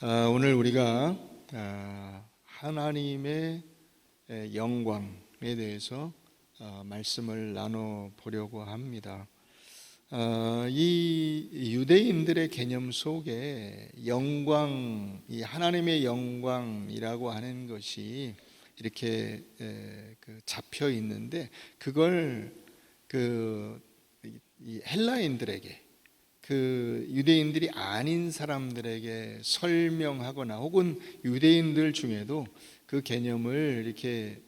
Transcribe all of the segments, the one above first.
오늘 우리가 하나님의 영광에 대해서 말씀을 나눠보려고 합니다. 이 유대인들의 개념 속에 영광, 이 하나님의 영광이라고 하는 것이 이렇게 잡혀 있는데, 그걸 이 헬라인들에게, 유대인들이 아닌 사람들에게 설명하거나 혹은 유대인들 중에도 그 개념을 이렇게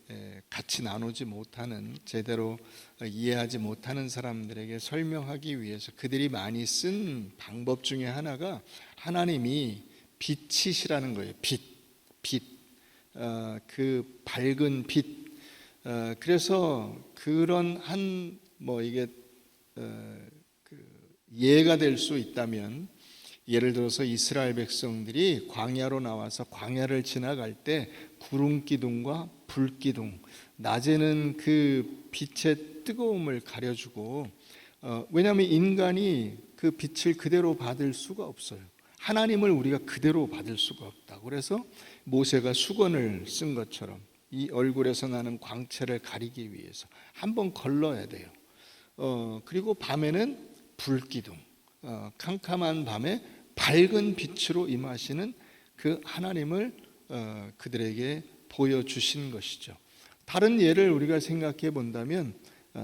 같이 나누지 못하는, 제대로 이해하지 못하는 사람들에게 설명하기 위해서 그들이 많이 쓴 방법 중에 하나가 하나님이 빛이시라는 거예요. 빛, 그 밝은 빛. 그래서 그런 이게 예가 될 수 있다면, 예를 들어서 이스라엘 백성들이 광야로 나와서 광야를 지나갈 때 구름 기둥과 불 기둥, 낮에는 그 빛의 뜨거움을 가려주고, 왜냐하면 인간이 그 빛을 그대로 받을 수가 없어요. 하나님을 우리가 그대로 받을 수가 없다. 그래서 모세가 수건을 쓴 것처럼 이 얼굴에서 나는 광채를 가리기 위해서 한번 걸러야 돼요. 그리고 밤에는 불기둥, 캄캄한 밤에 밝은 빛으로 임하시는 그 하나님을 그들에게 보여주신 것이죠. 다른 예를 우리가 생각해 본다면,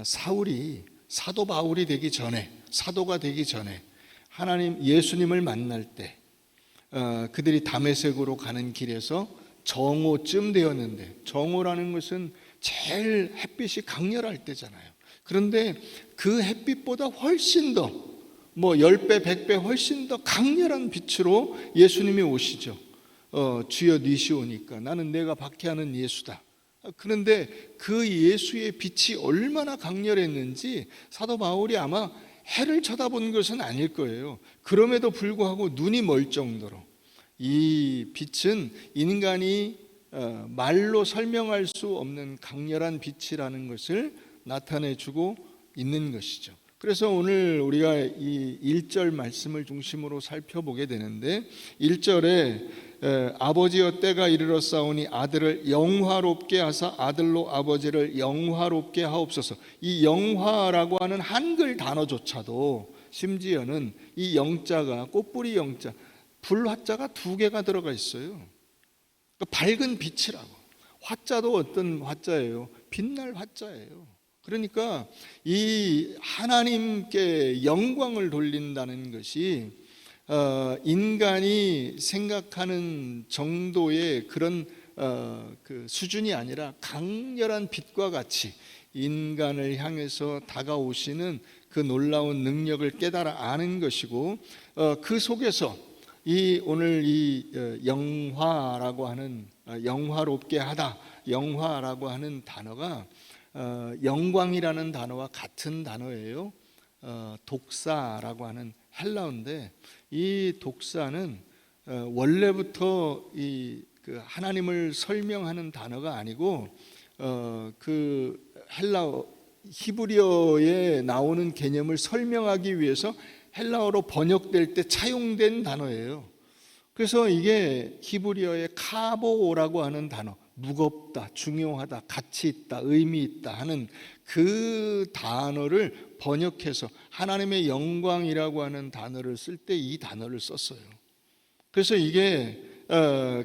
사울이 사도 바울이 되기 전에, 사도가 되기 전에 예수님을 만날 때 그들이 다메섹으로 가는 길에서 정오쯤 되었는데, 정오라는 것은 제일 햇빛이 강렬할 때잖아요. 그런데 그 햇빛보다 훨씬 더 10배, 100배 훨씬 더 강렬한 빛으로 예수님이 오시죠. 주여 니시오니까 나는 내가 박해하는 예수다. 그런데 그 예수의 빛이 얼마나 강렬했는지 사도 바울이 아마 해를 쳐다본 것은 아닐 거예요. 그럼에도 불구하고 눈이 멀 정도로 이 빛은 인간이 말로 설명할 수 없는 강렬한 빛이라는 것을 나타내주고 있는 것이죠. 그래서 오늘 우리가 이 1절 말씀을 중심으로 살펴보게 되는데, 1절에 아버지여 때가 이르렀사오니 아들을 영화롭게 하사 아들로 아버지를 영화롭게 하옵소서. 이 영화라고 하는 한글 단어조차도 심지어는 이 영자가, 꽃뿌리 영자, 불화자가 2개가 들어가 있어요. 그러니까 밝은 빛이라고. 화자도 어떤 화자예요? 빛날 화자예요. 그러니까 이 하나님께 영광을 돌린다는 것이 인간이 생각하는 정도의 그런 그 수준이 아니라 강렬한 빛과 같이 인간을 향해서 다가오시는 그 놀라운 능력을 깨달아 아는 것이고, 그 속에서 오늘 이 영화라고 하는, 영화롭게 하다, 영화라고 하는 단어가 영광이라는 단어와 같은 단어예요. 독사라고 하는 헬라어인데, 이 독사는 원래부터 그 하나님을 설명하는 단어가 아니고, 그 헬라어 히브리어에 나오는 개념을 설명하기 위해서 헬라어로 번역될 때 차용된 단어예요. 그래서 이게 히브리어의 카보라고 하는 단어, 무겁다, 중요하다, 가치 있다, 의미 있다 하는 그 단어를 번역해서 하나님의 영광이라고 하는 단어를 쓸 때 이 단어를 썼어요. 그래서 이게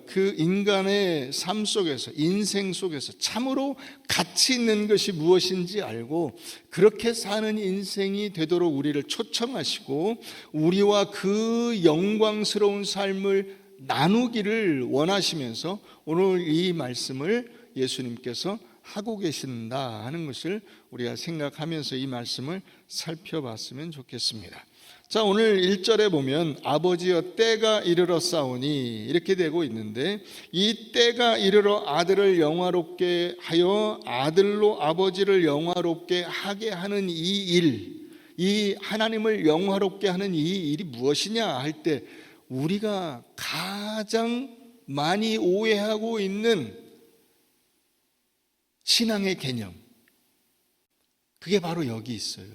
그 인간의 삶 속에서, 인생 속에서 참으로 가치 있는 것이 무엇인지 알고 그렇게 사는 인생이 되도록 우리를 초청하시고, 우리와 그 영광스러운 삶을 나누기를 원하시면서 오늘 이 말씀을 예수님께서 하고 계신다 하는 것을 우리가 생각하면서 이 말씀을 살펴봤으면 좋겠습니다. 자, 오늘 1절에 보면 아버지여 때가 이르렀사오니 이렇게 되고 있는데, 이 때가 이르러 아들을 영화롭게 하여 아들로 아버지를 영화롭게 하게 하는 이 일, 이 하나님을 영화롭게 하는 이 일이 무엇이냐 할 때, 우리가 가장 많이 오해하고 있는 신앙의 개념, 그게 바로 여기 있어요.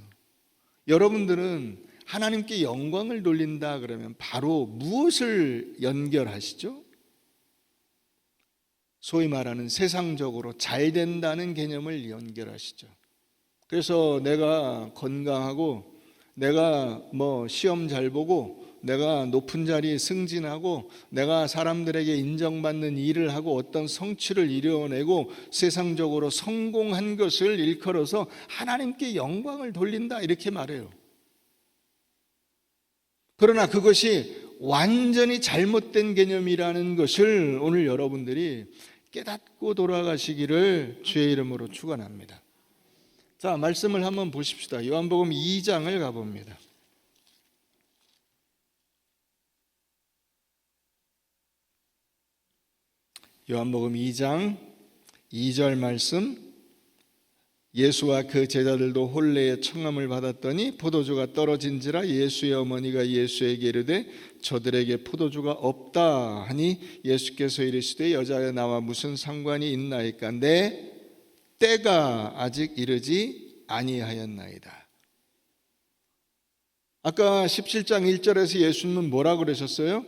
여러분들은 하나님께 영광을 돌린다 그러면 바로 무엇을 연결하시죠? 소위 말하는 세상적으로 잘 된다는 개념을 연결하시죠. 그래서 내가 건강하고 내가 시험 잘 보고 내가 높은 자리에 승진하고 내가 사람들에게 인정받는 일을 하고 어떤 성취를 이루어내고 세상적으로 성공한 것을 일컬어서 하나님께 영광을 돌린다 이렇게 말해요. 그러나 그것이 완전히 잘못된 개념이라는 것을 오늘 여러분들이 깨닫고 돌아가시기를 주의 이름으로 축원합니다. 자, 말씀을 한번 보십시다. 요한복음 2장을 가봅니다. 요한복음 2장 2절 말씀. 예수와 그 제자들도 혼례의 청함을 받았더니 포도주가 떨어진지라 예수의 어머니가 예수에게 이르되 저들에게 포도주가 없다 하니 예수께서 이르시되 여자여 나와 무슨 상관이 있나이까 내 때가 아직 이르지 아니하였나이다. 아까 17장 1절에서 예수님은 뭐라 그러셨어요?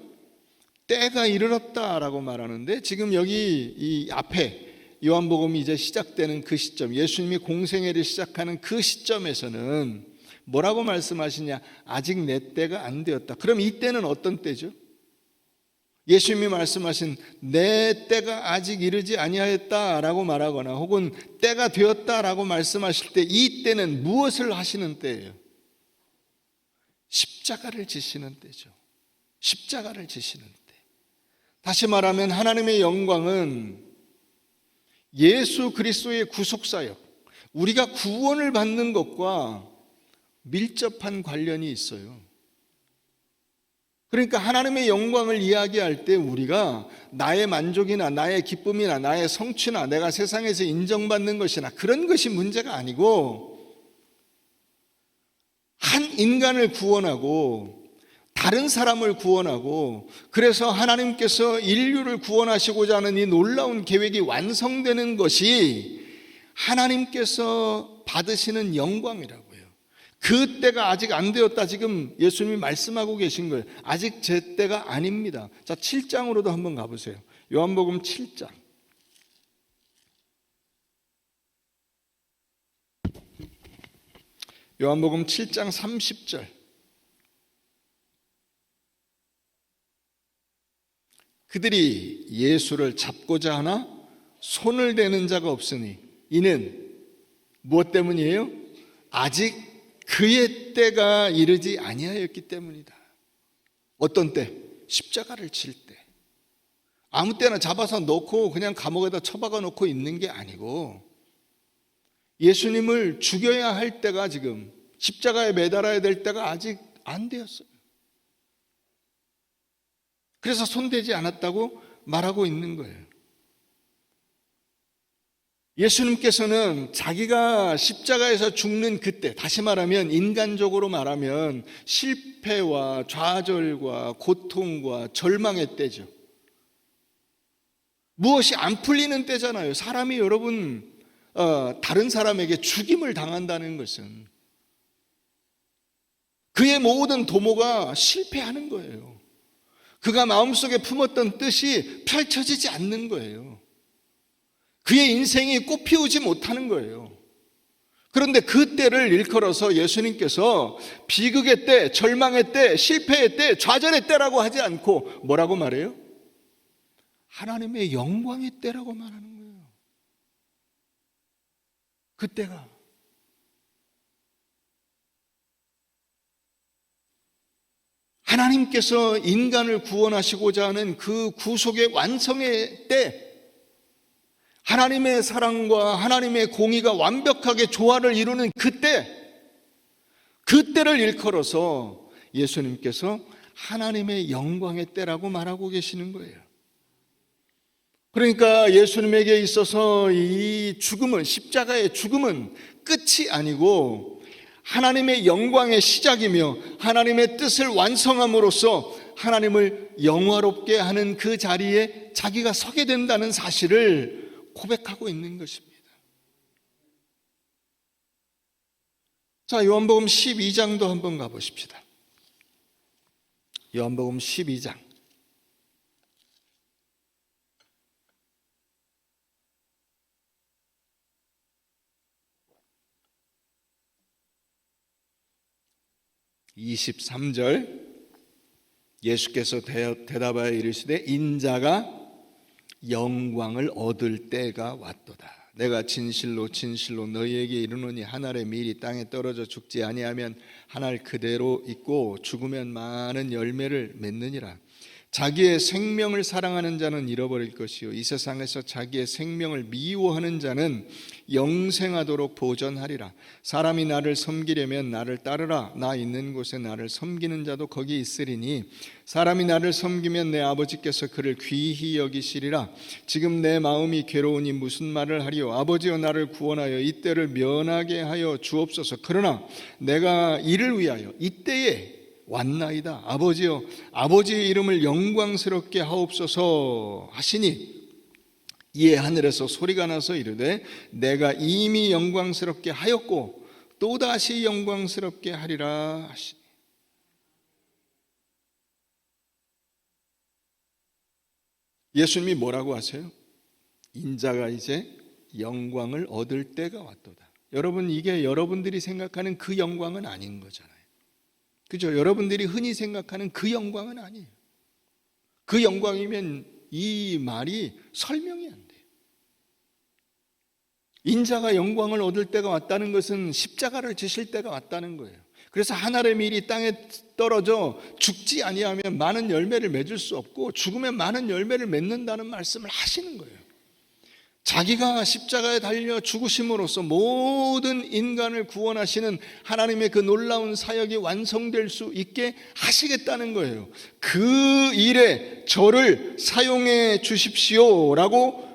때가 이르렀다라고 말하는데 지금 여기 이 앞에 요한복음이 이제 시작되는 그 시점, 예수님이 공생애를 시작하는 그 시점에서는 뭐라고 말씀하시냐? 아직 내 때가 안 되었다. 그럼 이 때는 어떤 때죠? 예수님이 말씀하신 내 때가 아직 이르지 아니하였다라고 말하거나 혹은 때가 되었다라고 말씀하실 때 이 때는 무엇을 하시는 때예요? 십자가를 지시는 때죠. 십자가를 지시는 때. 다시 말하면 하나님의 영광은 예수 그리스도의 구속사역, 우리가 구원을 받는 것과 밀접한 관련이 있어요. 그러니까 하나님의 영광을 이야기할 때 우리가 나의 만족이나 나의 기쁨이나 나의 성취나 내가 세상에서 인정받는 것이나 그런 것이 문제가 아니고 한 인간을 구원하고 다른 사람을 구원하고 그래서 하나님께서 인류를 구원하시고자 하는 이 놀라운 계획이 완성되는 것이 하나님께서 받으시는 영광이라고요. 그 때가 아직 안 되었다. 지금 예수님이 말씀하고 계신 거예요. 아직 제 때가 아닙니다. 자, 7장으로도 한번 가보세요. 요한복음 7장. 요한복음 7장 30절. 그들이 예수를 잡고자 하나 손을 대는 자가 없으니 이는 무엇 때문이에요? 아직 그의 때가 이르지 아니하였기 때문이다. 어떤 때? 십자가를 칠 때. 아무 때나 잡아서 놓고 그냥 감옥에다 처박아 놓고 있는 게 아니고 예수님을 죽여야 할 때가 지금 십자가에 매달아야 될 때가 아직 안 되었어요. 그래서 손대지 않았다고 말하고 있는 거예요. 예수님께서는 자기가 십자가에서 죽는 그때, 다시 말하면 인간적으로 말하면 실패와 좌절과 고통과 절망의 때죠. 무엇이 안 풀리는 때잖아요. 사람이 여러분 다른 사람에게 죽임을 당한다는 것은 그의 모든 도모가 실패하는 거예요. 그가 마음속에 품었던 뜻이 펼쳐지지 않는 거예요. 그의 인생이 꽃피우지 못하는 거예요. 그런데 그 때를 일컬어서 예수님께서 비극의 때, 절망의 때, 실패의 때, 좌절의 때라고 하지 않고 뭐라고 말해요? 하나님의 영광의 때라고 말하는 거예요. 그때가. 하나님께서 인간을 구원하시고자 하는 그 구속의 완성의 때, 하나님의 사랑과 하나님의 공의가 완벽하게 조화를 이루는 그때를 일컬어서 예수님께서 하나님의 영광의 때라고 말하고 계시는 거예요. 그러니까 예수님에게 있어서 이 죽음은, 십자가의 죽음은 끝이 아니고 하나님의 영광의 시작이며 하나님의 뜻을 완성함으로써 하나님을 영화롭게 하는 그 자리에 자기가 서게 된다는 사실을 고백하고 있는 것입니다. 자, 요한복음 12장도 한번 가보십시다. 요한복음 12장. (23절) 예수께서 대답하여 이르시되 인자가 영광을 얻을 때가 왔도다. 내가 진실로 진실로 너희에게 이르노니 한 알의 밀이 땅에 떨어져 죽지 아니하면 한 알 그대로 있고 죽으면 많은 열매를 맺느니라. 자기의 생명을 사랑하는 자는 잃어버릴 것이요 이 세상에서 자기의 생명을 미워하는 자는 영생하도록 보존하리라. 사람이 나를 섬기려면 나를 따르라. 나 있는 곳에 나를 섬기는 자도 거기 있으리니 사람이 나를 섬기면 내 아버지께서 그를 귀히 여기시리라. 지금 내 마음이 괴로우니 무슨 말을 하리요. 아버지여 나를 구원하여 이때를 면하게 하여 주옵소서. 그러나 내가 이를 위하여 이때에 왔나이다. 아버지여 아버지의 이름을 영광스럽게 하옵소서 하시니 이에 하늘에서 소리가 나서 이르되 내가 이미 영광스럽게 하였고 또다시 영광스럽게 하리라 하시니. 예수님이 뭐라고 하세요? 인자가 이제 영광을 얻을 때가 왔도다. 여러분, 이게 여러분들이 생각하는 그 영광은 아닌 거잖아요. 그죠? 여러분들이 흔히 생각하는 그 영광은 아니에요. 그 영광이면 이 말이 설명이 안 돼요. 인자가 영광을 얻을 때가 왔다는 것은 십자가를 지실 때가 왔다는 거예요. 그래서 한 알의 밀이 땅에 떨어져 죽지 아니하면 많은 열매를 맺을 수 없고 죽으면 많은 열매를 맺는다는 말씀을 하시는 거예요. 자기가 십자가에 달려 죽으심으로써 모든 인간을 구원하시는 하나님의 그 놀라운 사역이 완성될 수 있게 하시겠다는 거예요. 그 일에 저를 사용해 주십시오라고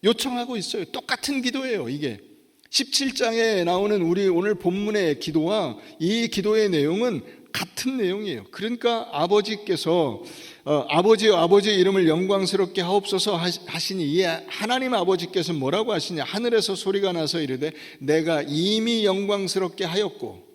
요청하고 있어요. 똑같은 기도예요. 이게 17장에 나오는 우리 오늘 본문의 기도와 이 기도의 내용은 같은 내용이에요. 그러니까 아버지께서 아버지여 아버지의 이름을 영광스럽게 하옵소서 하시니 이 하나님 아버지께서 뭐라고 하시냐. 하늘에서 소리가 나서 이르되 내가 이미 영광스럽게 하였고.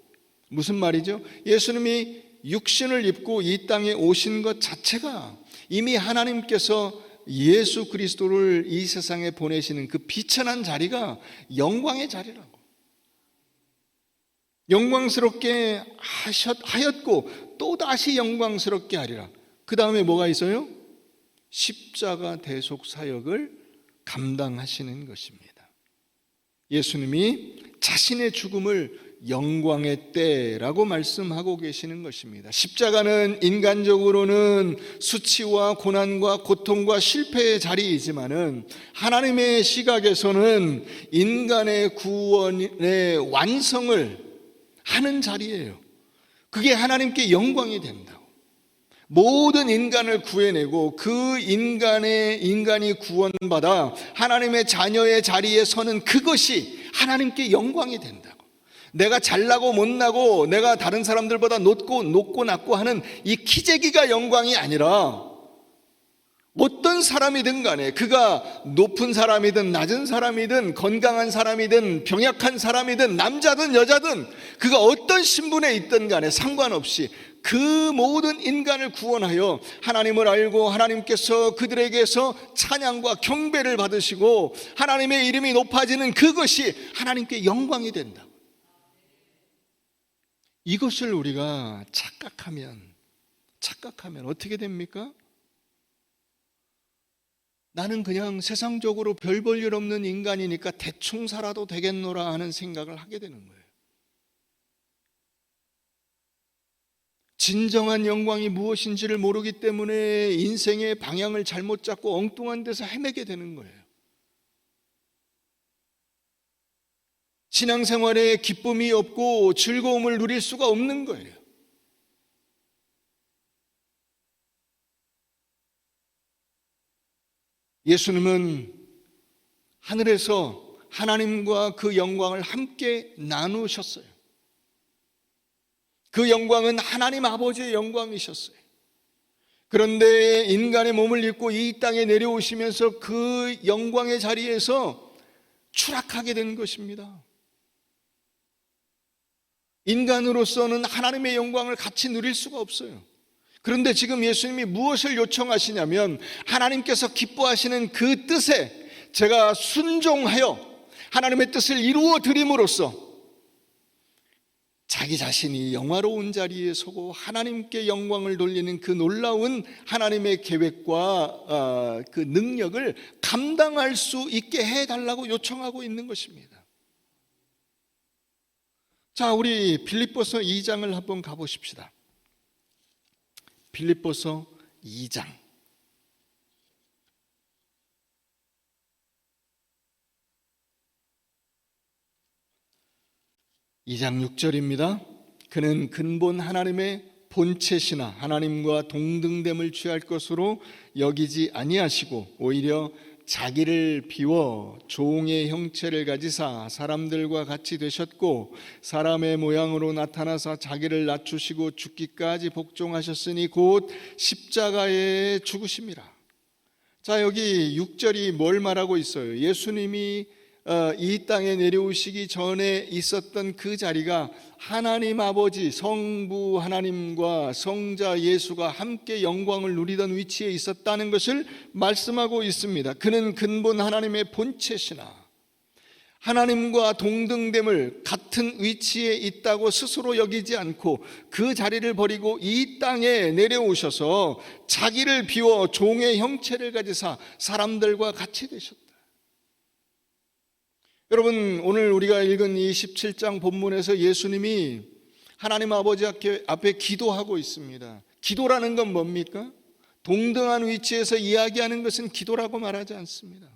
무슨 말이죠? 예수님이 육신을 입고 이 땅에 오신 것 자체가 이미 하나님께서 예수 그리스도를 이 세상에 보내시는 그 비천한 자리가 영광의 자리라고. 영광스럽게 하였고 또다시 영광스럽게 하리라. 그 다음에 뭐가 있어요? 십자가 대속 사역을 감당하시는 것입니다. 예수님이 자신의 죽음을 영광의 때라고 말씀하고 계시는 것입니다. 십자가는 인간적으로는 수치와 고난과 고통과 실패의 자리이지만은 하나님의 시각에서는 인간의 구원의 완성을 하는 자리예요. 그게 하나님께 영광이 된다고. 모든 인간을 구해내고 그 인간이 구원받아 하나님의 자녀의 자리에 서는 그것이 하나님께 영광이 된다고. 내가 잘나고 못나고 내가 다른 사람들보다 높고 낮고 하는 이 키재기가 영광이 아니라 어떤 사람이든 간에 그가 높은 사람이든 낮은 사람이든 건강한 사람이든 병약한 사람이든 남자든 여자든 그가 어떤 신분에 있든 간에 상관없이 그 모든 인간을 구원하여 하나님을 알고 하나님께서 그들에게서 찬양과 경배를 받으시고 하나님의 이름이 높아지는 그것이 하나님께 영광이 된다. 이것을 우리가 착각하면 어떻게 됩니까? 나는 그냥 세상적으로 별 볼 일 없는 인간이니까 대충 살아도 되겠노라 하는 생각을 하게 되는 거예요. 진정한 영광이 무엇인지를 모르기 때문에 인생의 방향을 잘못 잡고 엉뚱한 데서 헤매게 되는 거예요. 신앙생활에 기쁨이 없고 즐거움을 누릴 수가 없는 거예요. 예수님은 하늘에서 하나님과 그 영광을 함께 나누셨어요. 그 영광은 하나님 아버지의 영광이셨어요. 그런데 인간의 몸을 입고 이 땅에 내려오시면서 그 영광의 자리에서 추락하게 된 것입니다. 인간으로서는 하나님의 영광을 같이 누릴 수가 없어요. 그런데 지금 예수님이 무엇을 요청하시냐면 하나님께서 기뻐하시는 그 뜻에 제가 순종하여 하나님의 뜻을 이루어 드림으로써 자기 자신이 영화로운 자리에 서고 하나님께 영광을 돌리는 그 놀라운 하나님의 계획과 그 능력을 감당할 수 있게 해달라고 요청하고 있는 것입니다. 자, 우리 빌립보서 2장을 한번 가보십시다. 빌립보서 2장. 2장 6절입니다. 그는 근본 하나님의 본체시나 하나님과 동등됨을 취할 것으로 여기지 아니하시고 오히려 자기를 비워 종의 형체를 가지사 사람들과 같이 되셨고 사람의 모양으로 나타나사 자기를 낮추시고 죽기까지 복종하셨으니 곧 십자가에 죽으심이라. 자, 여기 6절이 뭘 말하고 있어요? 예수님이 이 땅에 내려오시기 전에 있었던 그 자리가 하나님 아버지 성부 하나님과 성자 예수가 함께 영광을 누리던 위치에 있었다는 것을 말씀하고 있습니다. 그는 근본 하나님의 본체시나 하나님과 동등됨을 같은 위치에 있다고 스스로 여기지 않고 그 자리를 버리고 이 땅에 내려오셔서 자기를 비워 종의 형체를 가지사 사람들과 같이 되셨다. 여러분, 오늘 우리가 읽은 이 17장 본문에서 예수님이 하나님 아버지 앞에 기도하고 있습니다. 기도라는 건 뭡니까? 동등한 위치에서 이야기하는 것은 기도라고 말하지 않습니다.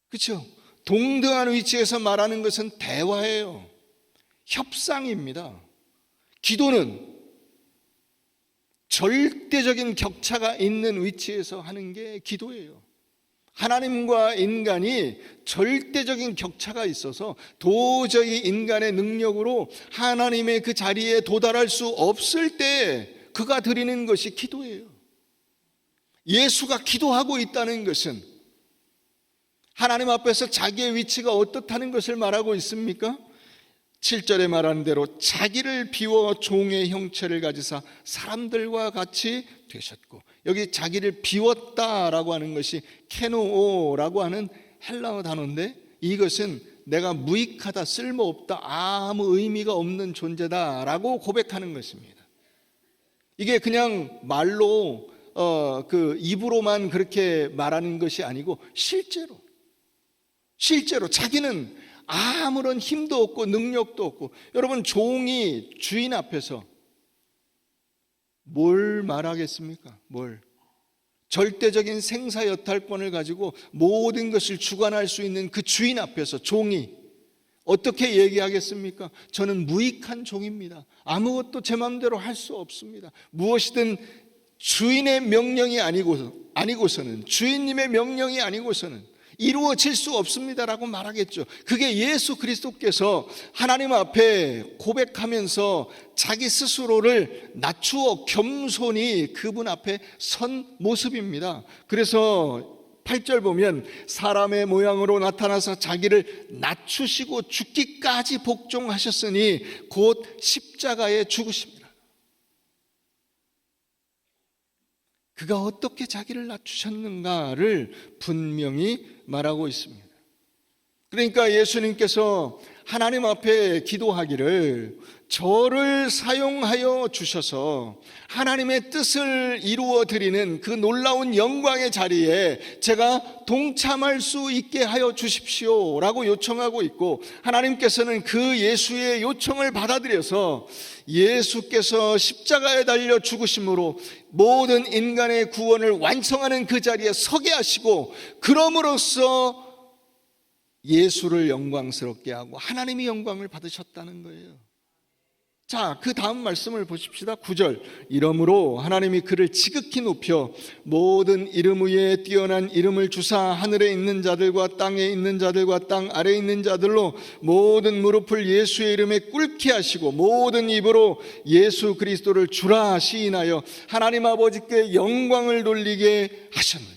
그렇죠? 동등한 위치에서 말하는 것은 대화예요. 협상입니다. 기도는 절대적인 격차가 있는 위치에서 하는 게 기도예요. 하나님과 인간이 절대적인 격차가 있어서 도저히 인간의 능력으로 하나님의 그 자리에 도달할 수 없을 때 그가 드리는 것이 기도예요. 예수가 기도하고 있다는 것은 하나님 앞에서 자기의 위치가 어떻다는 것을 말하고 있습니까? 7절에 말하는 대로 자기를 비워 종의 형체를 가지사 사람들과 같이 되셨고, 여기 자기를 비웠다라고 하는 것이 케노오라고 하는 헬라어 단어인데 이것은 내가 무익하다, 쓸모없다, 아무 의미가 없는 존재다라고 고백하는 것입니다. 이게 그냥 말로 그 입으로만 그렇게 말하는 것이 아니고 실제로 자기는 아무런 힘도 없고 능력도 없고, 여러분 종이 주인 앞에서 뭘 말하겠습니까? 절대적인 생사여탈권을 가지고 모든 것을 주관할 수 있는 그 주인 앞에서 종이 어떻게 얘기하겠습니까? 저는 무익한 종입니다. 아무것도 제 마음대로 할 수 없습니다. 무엇이든 주인의 명령이 아니고서는, 주인님의 명령이 아니고서는 이루어질 수 없습니다라고 말하겠죠. 그게 예수 그리스도께서 하나님 앞에 고백하면서 자기 스스로를 낮추어 겸손히 그분 앞에 선 모습입니다. 그래서 8절 보면 사람의 모양으로 나타나서 자기를 낮추시고 죽기까지 복종하셨으니 곧 십자가에 죽으십니다. 그가 어떻게 자기를 낮추셨는가를 분명히 말하고 있습니다. 그러니까 예수님께서 하나님 앞에 기도하기를 저를 사용하여 주셔서 하나님의 뜻을 이루어 드리는 그 놀라운 영광의 자리에 제가 동참할 수 있게 하여 주십시오 라고 요청하고 있고, 하나님께서는 그 예수의 요청을 받아들여서 예수께서 십자가에 달려 죽으심으로 모든 인간의 구원을 완성하는 그 자리에 서게 하시고, 그럼으로써 예수를 영광스럽게 하고 하나님이 영광을 받으셨다는 거예요. 자, 그 다음 말씀을 보십시다. 9절. 이러므로 하나님이 그를 지극히 높여 모든 이름 위에 뛰어난 이름을 주사 하늘에 있는 자들과 땅에 있는 자들과 땅 아래에 있는 자들로 모든 무릎을 예수의 이름에 꿇게 하시고 모든 입으로 예수 그리스도를 주라 시인하여 하나님 아버지께 영광을 돌리게 하셨느니라.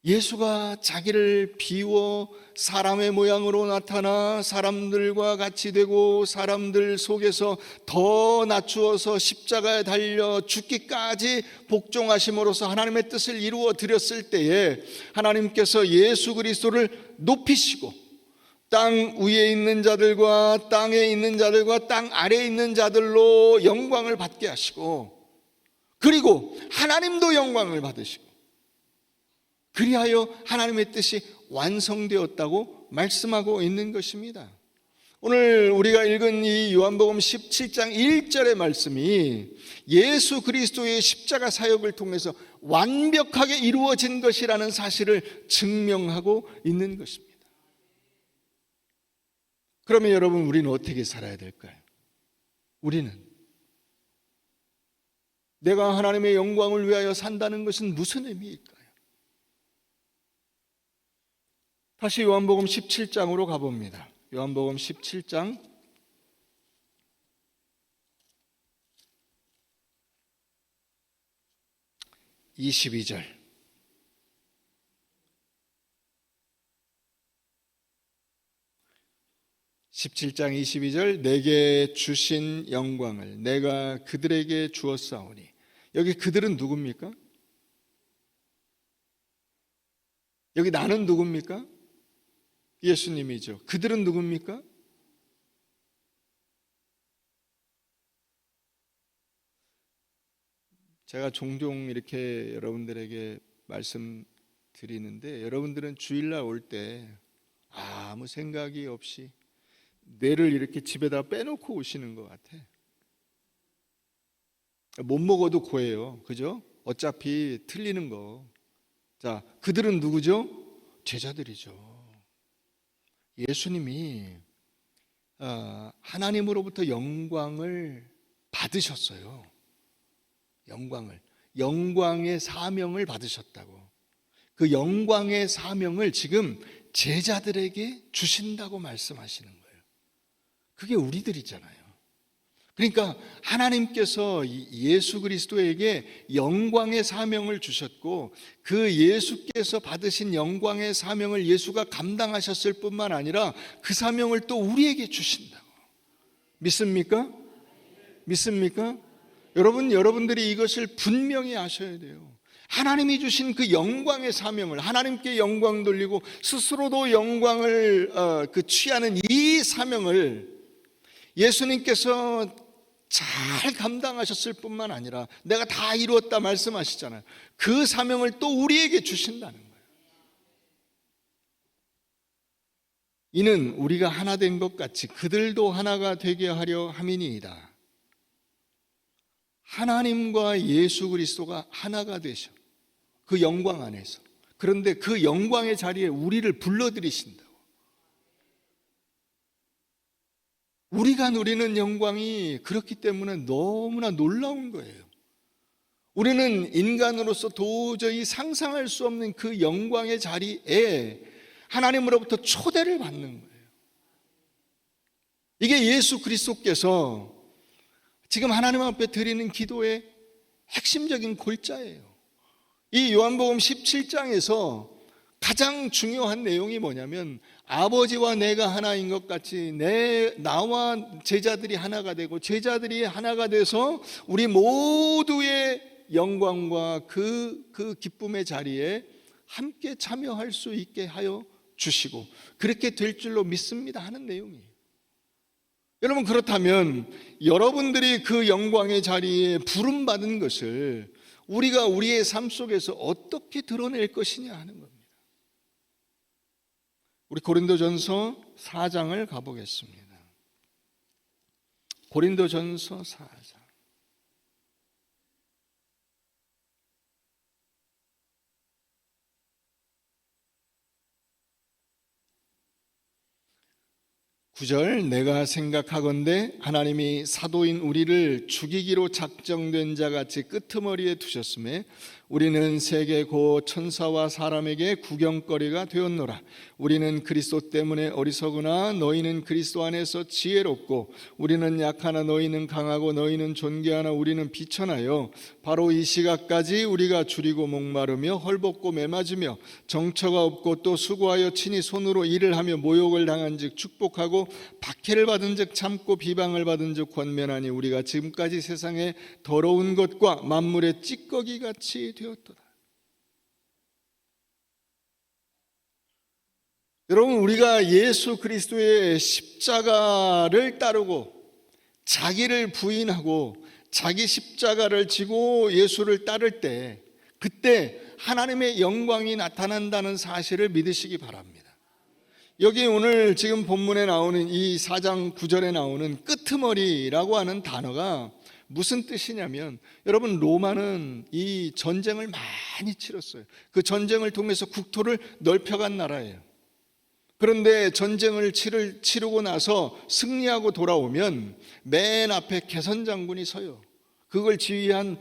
예수가 자기를 비워 사람의 모양으로 나타나 사람들과 같이 되고 사람들 속에서 더 낮추어서 십자가에 달려 죽기까지 복종하심으로써 하나님의 뜻을 이루어 드렸을 때에 하나님께서 예수 그리스도를 높이시고 땅 위에 있는 자들과 땅에 있는 자들과 땅 아래에 있는 자들로 영광을 받게 하시고, 그리고 하나님도 영광을 받으시고, 그리하여 하나님의 뜻이 완성되었다고 말씀하고 있는 것입니다. 오늘 우리가 읽은 이 요한복음 17장 1절의 말씀이 예수 그리스도의 십자가 사역을 통해서 완벽하게 이루어진 것이라는 사실을 증명하고 있는 것입니다. 그러면 여러분, 우리는 어떻게 살아야 될까요? 우리는 내가 하나님의 영광을 위하여 산다는 것은 무슨 의미일까요? 다시 요한복음 17장으로 가봅니다. 요한복음 17장 22절. 17장 22절, 내게 주신 영광을 내가 그들에게 주었사오니. 여기 그들은 누굽니까? 여기 나는 누굽니까? 예수님이죠. 그들은 누굽니까? 제가 종종 이렇게 여러분들에게 말씀드리는데, 여러분들은 주일날 올 때 아무 생각이 없이 뇌를 이렇게 집에다 빼놓고 오시는 것 같아. 못 먹어도 고해요. 그죠? 어차피 틀리는 거. 자, 그들은 누구죠? 제자들이죠. 예수님이 하나님으로부터 영광을 받으셨어요. 영광의 사명을 받으셨다고. 그 영광의 사명을 지금 제자들에게 주신다고 말씀하시는 거예요. 그게 우리들이잖아요. 그러니까 하나님께서 예수 그리스도에게 영광의 사명을 주셨고, 그 예수께서 받으신 영광의 사명을 예수가 감당하셨을 뿐만 아니라 그 사명을 또 우리에게 주신다고. 믿습니까? 믿습니까? 여러분들이 이것을 분명히 아셔야 돼요. 하나님이 주신 그 영광의 사명을, 하나님께 영광 돌리고 스스로도 영광을 취하는 이 사명을 예수님께서 잘 감당하셨을 뿐만 아니라 내가 다 이루었다 말씀하시잖아요. 그 사명을 또 우리에게 주신다는 거예요. 이는 우리가 하나 된 것 같이 그들도 하나가 되게 하려 함이니이다. 하나님과 예수 그리스도가 하나가 되셔, 그 영광 안에서. 그런데 그 영광의 자리에 우리를 불러들이신다. 우리가 누리는 영광이 그렇기 때문에 너무나 놀라운 거예요. 우리는 인간으로서 도저히 상상할 수 없는 그 영광의 자리에 하나님으로부터 초대를 받는 거예요. 이게 예수 그리스도께서 지금 하나님 앞에 드리는 기도의 핵심적인 골자예요. 이 요한복음 17장에서 가장 중요한 내용이 뭐냐면, 아버지와 내가 하나인 것 같이 나와 제자들이 하나가 되고 제자들이 하나가 돼서 우리 모두의 영광과 그 기쁨의 자리에 함께 참여할 수 있게 하여 주시고 그렇게 될 줄로 믿습니다 하는 내용이에요. 여러분, 그렇다면 여러분들이 그 영광의 자리에 부름받은 것을 우리가 우리의 삶 속에서 어떻게 드러낼 것이냐 하는 겁니다. 우리 고린도전서 4장을 가보겠습니다. 고린도전서 4장. (9절) 내가 생각하건대 하나님이 사도인 우리를 죽이기로 작정된 자같이 끄트머리에 두셨음에 우리는 세계 고 천사와 사람에게 구경거리가 되었노라. 우리는 그리스도 때문에 어리석으나 너희는 그리스도 안에서 지혜롭고, 우리는 약하나 너희는 강하고, 너희는 존귀하나 우리는 비천하여 바로 이 시각까지 우리가 줄이고 목마르며 헐벗고 매맞으며 정처가 없고 또 수고하여 친히 손으로 일을 하며 모욕을 당한즉 축복하고, 박해를 받은즉 참고 비방을 받은즉 권면하니 우리가 지금까지 세상에 더러운 것과 만물의 찌꺼기 같이 되었도다. 여러분, 우리가 예수 그리스도의 십자가를 따르고 자기를 부인하고 자기 십자가를 지고 예수를 따를 때, 그때 하나님의 영광이 나타난다는 사실을 믿으시기 바랍니다. 여기 오늘 지금 본문에 나오는 이 4장 9절에 나오는 끄트머리라고 하는 단어가 무슨 뜻이냐면, 여러분, 로마는 이 전쟁을 많이 치렀어요. 그 전쟁을 통해서 국토를 넓혀간 나라예요. 그런데 전쟁을 치르고 나서 승리하고 돌아오면 맨 앞에 개선 장군이 서요. 그걸 지휘한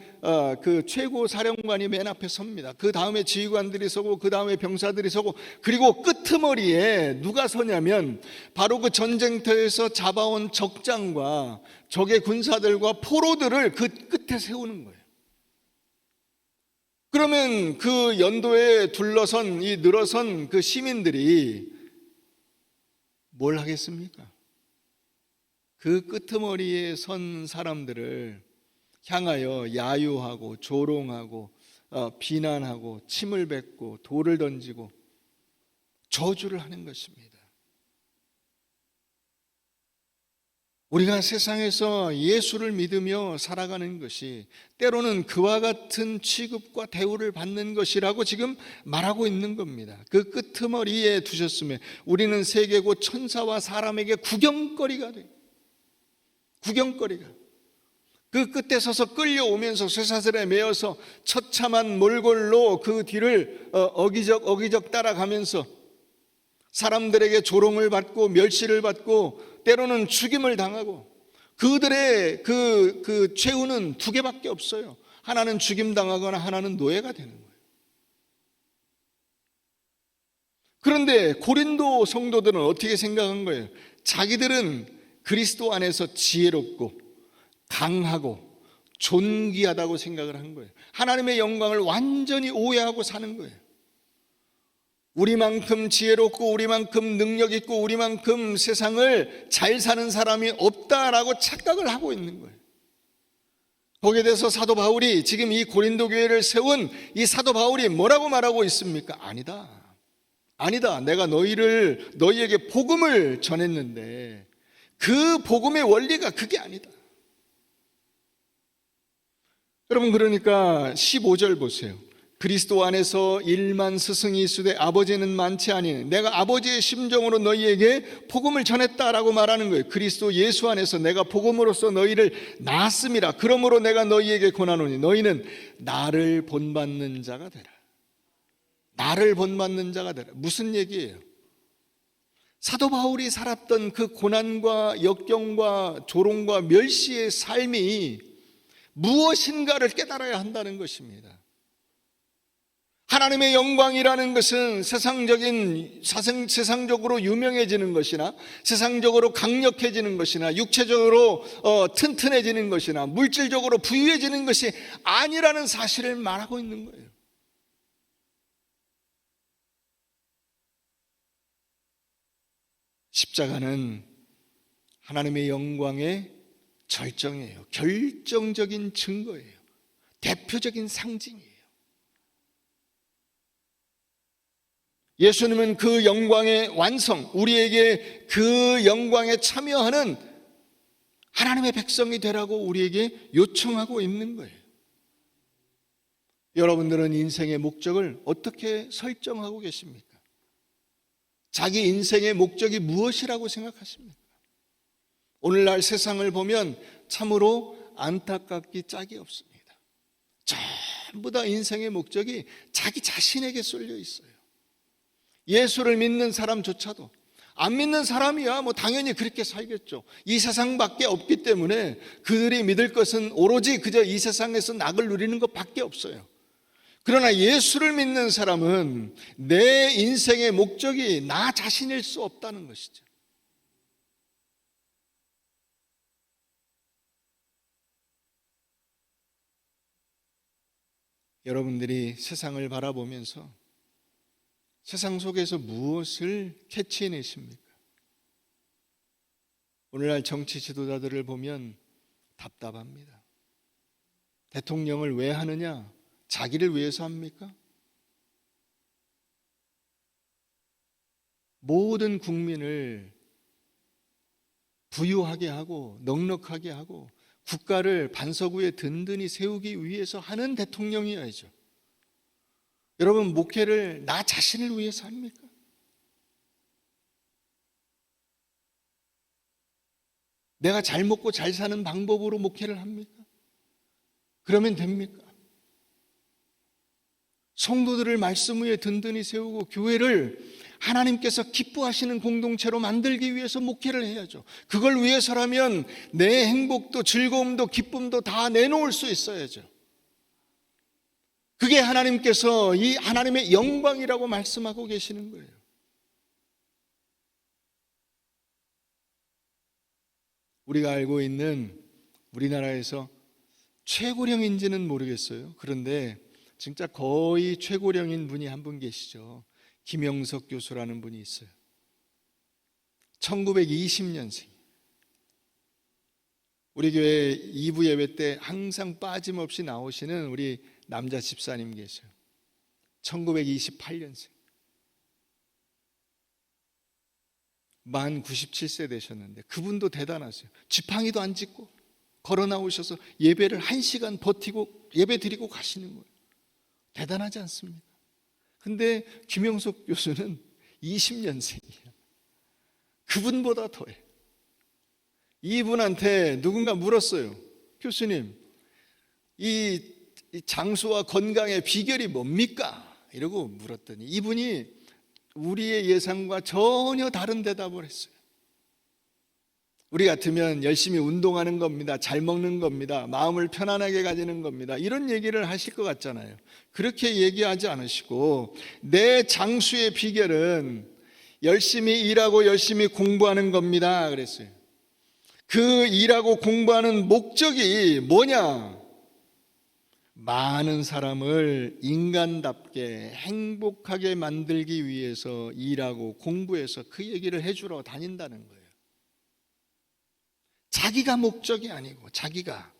그 최고 사령관이 맨 앞에 섭니다. 그 다음에 지휘관들이 서고, 그 다음에 병사들이 서고, 그리고 끄트머리에 누가 서냐면 바로 그 전쟁터에서 잡아온 적장과 적의 군사들과 포로들을 그 끝에 세우는 거예요. 그러면 그 연도에 둘러선 이 늘어선 그 시민들이 뭘 하겠습니까? 그 끄트머리에 선 사람들을 향하여 야유하고 조롱하고 비난하고 침을 뱉고 돌을 던지고 저주를 하는 것입니다. 우리가 세상에서 예수를 믿으며 살아가는 것이 때로는 그와 같은 취급과 대우를 받는 것이라고 지금 말하고 있는 겁니다. 그 끄트머리에 두셨으면 우리는 세계고 천사와 사람에게 구경거리가 돼요. 구경거리가. 그 끝에 서서 끌려오면서 쇠사슬에 매어서 처참한 몰골로 그 뒤를 어기적 따라가면서 사람들에게 조롱을 받고 멸시를 받고 때로는 죽임을 당하고, 그들의 그 최후는 두 개밖에 없어요. 하나는 죽임당하거나 하나는 노예가 되는 거예요. 그런데 고린도 성도들은 어떻게 생각한 거예요? 자기들은 그리스도 안에서 지혜롭고 강하고 존귀하다고 생각을 한 거예요. 하나님의 영광을 완전히 오해하고 사는 거예요. 우리만큼 지혜롭고 우리만큼 능력 있고 우리만큼 세상을 잘 사는 사람이 없다라고 착각을 하고 있는 거예요. 거기에 대해서 사도 바울이, 지금 이 고린도 교회를 세운 이 사도 바울이 뭐라고 말하고 있습니까? 아니다. 내가 너희에게 복음을 전했는데 그 복음의 원리가 그게 아니다. 여러분, 그러니까 15절 보세요. 그리스도 안에서 일만 스승이 있으되 아버지는 많지 아니니 내가 아버지의 심정으로 너희에게 복음을 전했다라고 말하는 거예요. 그리스도 예수 안에서 내가 복음으로써 너희를 낳았음이라. 그러므로 내가 너희에게 권하노니 너희는 나를 본받는 자가 되라. 나를 본받는 자가 되라. 무슨 얘기예요? 사도 바울이 살았던 그 고난과 역경과 조롱과 멸시의 삶이 무엇인가를 깨달아야 한다는 것입니다. 하나님의 영광이라는 것은 세상적으로 유명해지는 것이나 세상적으로 강력해지는 것이나 육체적으로 튼튼해지는 것이나 물질적으로 부유해지는 것이 아니라는 사실을 말하고 있는 거예요. 십자가는 하나님의 영광의 절정이에요. 결정적인 증거예요. 대표적인 상징이에요. 예수님은 그 영광의 완성, 우리에게 그 영광에 참여하는 하나님의 백성이 되라고 우리에게 요청하고 있는 거예요. 여러분들은 인생의 목적을 어떻게 설정하고 계십니까? 자기 인생의 목적이 무엇이라고 생각하십니까? 오늘날 세상을 보면 참으로 안타깝기 짝이 없습니다. 전부 다 인생의 목적이 자기 자신에게 쏠려 있어요. 예수를 믿는 사람조차도, 안 믿는 사람이야 뭐 당연히 그렇게 살겠죠. 이 세상밖에 없기 때문에 그들이 믿을 것은 오로지 그저 이 세상에서 낙을 누리는 것밖에 없어요. 그러나 예수를 믿는 사람은 내 인생의 목적이 나 자신일 수 없다는 것이죠. 여러분들이 세상을 바라보면서 세상 속에서 무엇을 캐치해내십니까? 오늘날 정치 지도자들을 보면 답답합니다. 대통령을 왜 하느냐? 자기를 위해서 합니까? 모든 국민을 부유하게 하고 넉넉하게 하고 국가를 반석 위에 든든히 세우기 위해서 하는 대통령이어야죠. 여러분, 목회를 나 자신을 위해서 합니까? 내가 잘 먹고 잘 사는 방법으로 목회를 합니까? 그러면 됩니까? 성도들을 말씀 위에 든든히 세우고 교회를 하나님께서 기뻐하시는 공동체로 만들기 위해서 목회를 해야죠. 그걸 위해서라면 내 행복도 즐거움도 기쁨도 다 내놓을 수 있어야죠. 그게 하나님께서 이 하나님의 영광이라고 말씀하고 계시는 거예요. 우리가 알고 있는 우리나라에서 최고령인지는 모르겠어요. 그런데 진짜 거의 최고령인 분이 한 분 계시죠. 김영석 교수라는 분이 있어요. 1920년생. 우리 교회 2부 예배 때 항상 빠짐없이 나오시는 우리 남자 집사님 계세요. 1928년생. 만 97세 되셨는데 그분도 대단하세요. 지팡이도 안 짚고 걸어 나오셔서 예배를 1시간 버티고 예배 드리고 가시는 거예요. 대단하지 않습니까? 근데 김영석 교수는 20년생이에요. 그분보다 더해. 이분한테 누군가 물었어요. 교수님, 이 장수와 건강의 비결이 뭡니까? 이러고 물었더니 이분이 우리의 예상과 전혀 다른 대답을 했어요. 우리 같으면 열심히 운동하는 겁니다. 잘 먹는 겁니다. 마음을 편안하게 가지는 겁니다. 이런 얘기를 하실 것 같잖아요. 그렇게 얘기하지 않으시고 내 장수의 비결은 열심히 일하고 열심히 공부하는 겁니다. 그랬어요. 그 일하고 공부하는 목적이 뭐냐? 많은 사람을 인간답게 행복하게 만들기 위해서 일하고 공부해서 그 얘기를 해주러 다닌다는 거예요. 자기가 목적이 아니고 자기가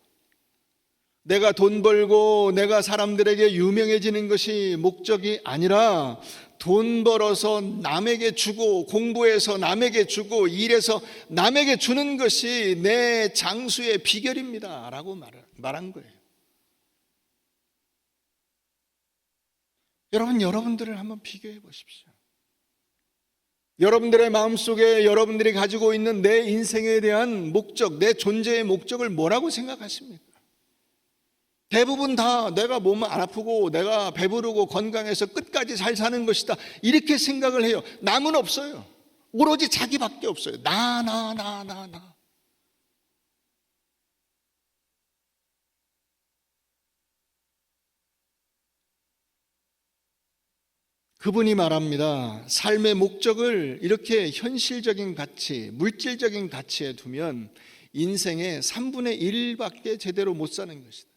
내가 돈 벌고 내가 사람들에게 유명해지는 것이 목적이 아니라 돈 벌어서 남에게 주고 공부해서 남에게 주고 일해서 남에게 주는 것이 내 장수의 비결입니다 라고 말한 거예요. 여러분들을 한번 비교해 보십시오. 여러분들의 마음속에 여러분들이 가지고 있는 내 인생에 대한 목적, 내 존재의 목적을 뭐라고 생각하십니까? 대부분 다 내가 몸 안 아프고 내가 배부르고 건강해서 끝까지 잘 사는 것이다 이렇게 생각을 해요. 남은 없어요. 오로지 자기밖에 없어요. 나. 그분이 말합니다. 삶의 목적을 이렇게 현실적인 가치, 물질적인 가치에 두면 인생의 3분의 1밖에 제대로 못 사는 것이다.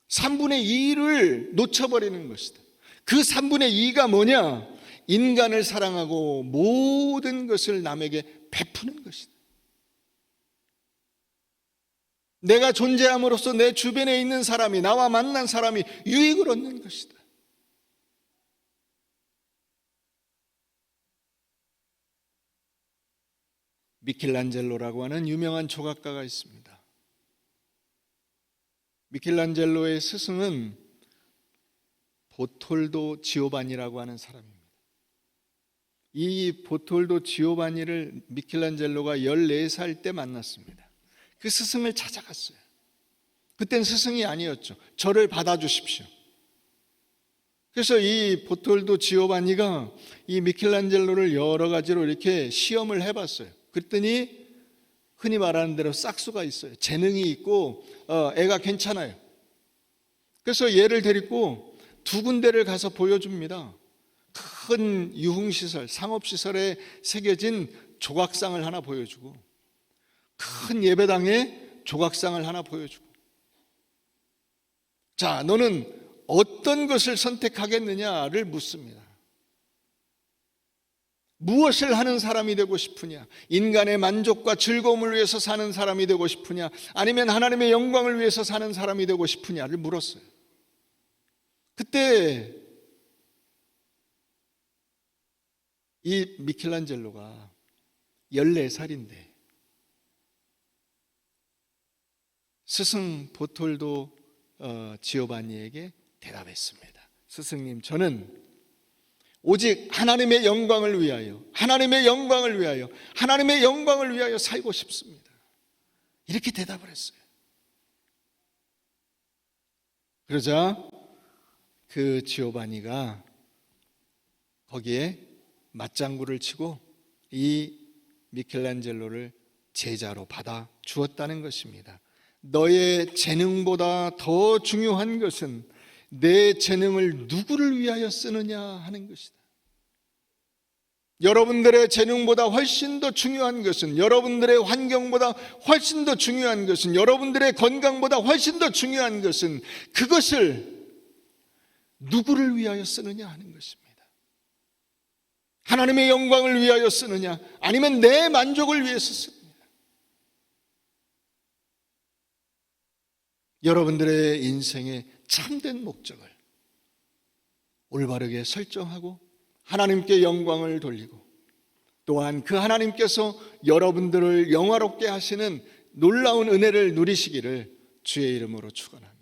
3분의 2를 놓쳐버리는 것이다. 그 3분의 2가 뭐냐? 인간을 사랑하고 모든 것을 남에게 베푸는 것이다. 내가 존재함으로써 내 주변에 있는 사람이, 나와 만난 사람이 유익을 얻는 것이다. 미켈란젤로라고 하는 유명한 조각가가 있습니다. 미켈란젤로의 스승은 보톨도 지오바니라고 하는 사람입니다. 이 보톨도 지오바니를 미켈란젤로가 14살 때 만났습니다. 그 스승을 찾아갔어요. 그땐 스승이 아니었죠. 저를 받아주십시오. 그래서 이 보톨도 지오바니가 이 미켈란젤로를 여러 가지로 이렇게 시험을 해봤어요. 그랬더니 흔히 말하는 대로 싹수가 있어요. 재능이 있고 애가 괜찮아요. 그래서 얘를 데리고 두 군데를 가서 보여줍니다. 큰 유흥시설, 상업시설에 새겨진 조각상을 하나 보여주고, 큰 예배당에 조각상을 하나 보여주고, 자, 너는 어떤 것을 선택하겠느냐를 묻습니다. 무엇을 하는 사람이 되고 싶으냐? 인간의 만족과 즐거움을 위해서 사는 사람이 되고 싶으냐? 아니면 하나님의 영광을 위해서 사는 사람이 되고 싶으냐를 물었어요. 그때 이 미켈란젤로가 14살인데 스승 보톨도 지오바니에게 대답했습니다. 스승님, 저는 오직 하나님의 영광을 위하여, 하나님의 영광을 위하여, 하나님의 영광을 위하여 살고 싶습니다. 이렇게 대답을 했어요. 그러자 그 지오바니가 거기에 맞장구를 치고 이 미켈란젤로를 제자로 받아 주었다는 것입니다. 너의 재능보다 더 중요한 것은 내 재능을 누구를 위하여 쓰느냐 하는 것이다. 여러분들의 재능보다 훨씬 더 중요한 것은, 여러분들의 환경보다 훨씬 더 중요한 것은, 여러분들의 건강보다 훨씬 더 중요한 것은 그것을 누구를 위하여 쓰느냐 하는 것입니다. 하나님의 영광을 위하여 쓰느냐, 아니면 내 만족을 위해서 쓰느냐. 여러분들의 인생의 참된 목적을 올바르게 설정하고 하나님께 영광을 돌리고, 또한 그 하나님께서 여러분들을 영화롭게 하시는 놀라운 은혜를 누리시기를 주의 이름으로 축원합니다.